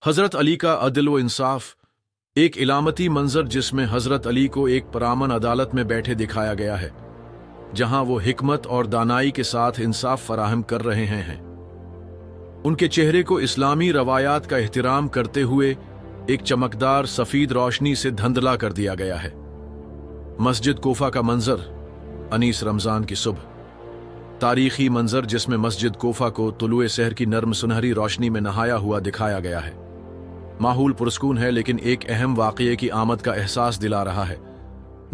हज़रत अली का अदल व इंसाफ, एक इलामती मंजर जिसमें हज़रत अली को एक पुरअमन अदालत में बैठे दिखाया गया है, जहां वो हिकमत और दानाई के साथ इंसाफ फराहम कर रहे हैं। उनके चेहरे को इस्लामी रवायात का एहतराम करते हुए एक चमकदार सफ़ीद रोशनी से धंधला कर दिया गया है। मस्जिद कोफा का मंजर, अनीस रमज़ान की सुबह। तारीखी मंजर जिसमें मस्जिद कोफा को तुलुए सहर की नर्म सुनहरी रोशनी में नहाया हुआ दिखाया गया है। माहौल पुरस्कून है, लेकिन एक अहम वाक़ये की आमद का एहसास दिला रहा है।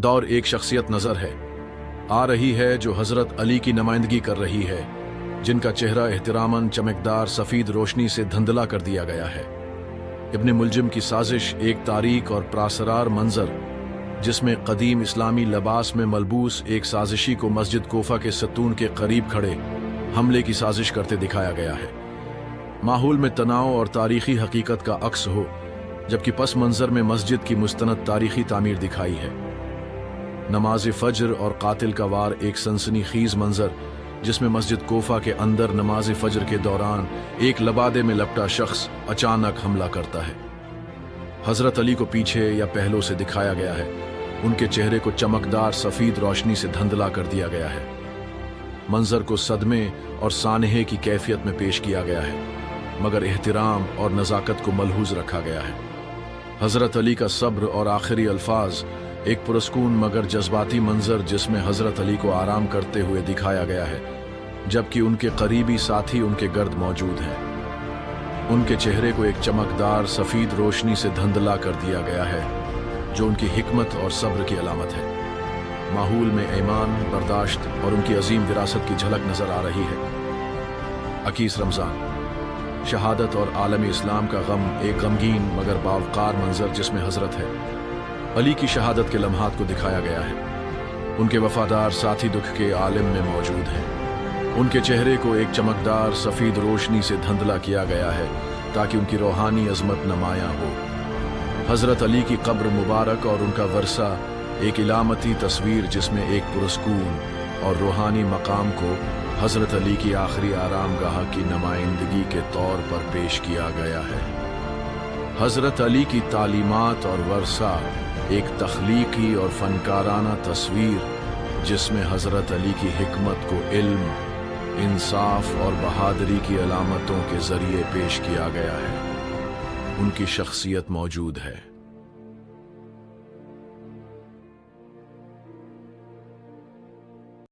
दौर एक शख्सियत नजर है आ रही है जो हज़रत अली की नुमाइंदगी कर रही है, जिनका चेहरा एहतरामन चमकदार सफ़ीद रोशनी से धंधला कर दिया गया है। इब्न मुलजिम की साजिश, एक तारीख और प्रासरार मंजर जिसमें कदीम इस्लामी लिबास में मलबूस एक साजिशी को मस्जिद कोफा के सतून के करीब खड़े हमले की साजिश करते दिखाया गया है। माहौल में तनाव और तारीखी हकीकत का अक्स हो, जबकि पस मंजर में मस्जिद की मुस्तनद तारीखी तामीर दिखाई है। नमाज फज्र और कातिल का वार, एक सनसनीखेज मंजर जिसमें मस्जिद कोफा के अंदर नमाज फज्र के दौरान एक लबादे में लपटा शख्स अचानक हमला करता है। हज़रत अली को पीछे या पहलों से दिखाया गया है। उनके चेहरे को चमकदार सफ़ीद रोशनी से धंधला कर दिया गया है। मंजर को सदमे और सानहे की कैफियत में पेश किया गया है, मगर एहतराम और नज़ाकत को मलहूज रखा गया है। हज़रत अली का सब्र और आखिरी अल्फाज, एक पुरस्कून मगर जज्बाती मंजर जिसमें हज़रत अली को आराम करते हुए दिखाया गया है, जबकि उनके करीबी साथी उनके गर्द मौजूद हैं। उनके चेहरे को एक चमकदार सफ़ीद रोशनी से धंधला कर दिया गया है, जो उनकी हिकमत और सब्र की अलामत है। माहौल में ईमान, बर्दाश्त और उनकी अजीम विरासत की झलक नजर आ रही है। अकीस रमज़ान, शहादत और आलमी इस्लाम का गम, एक गमगीन मगर बावकार मंजर जिसमें हज़रत है अली की शहादत के लम्हात को दिखाया गया है। उनके वफादार साथी दुख के आलम में मौजूद हैं। उनके चेहरे को एक चमकदार सफ़ीद रोशनी से धंधला किया गया है ताकि उनकी रूहानी अजमत नुमायां हो। हज़रत अली की कब्र मुबारक और उनका वर्सा, एक इलामती तस्वीर जिसमें एक पुरस्कून और रूहानी मकाम को हज़रत अली की आखिरी आरामगाह की नुमाइंदगी के तौर पर पेश किया गया है। हज़रत अली की तालीमात और वर्सा, एक तख्लीकी और फनकाराना तस्वीर जिसमें हज़रत अली की हिकमत को इल्म, इंसाफ और बहादुरी की अलामतों के ज़रिए पेश किया गया है। उनकी शख्सियत मौजूद है।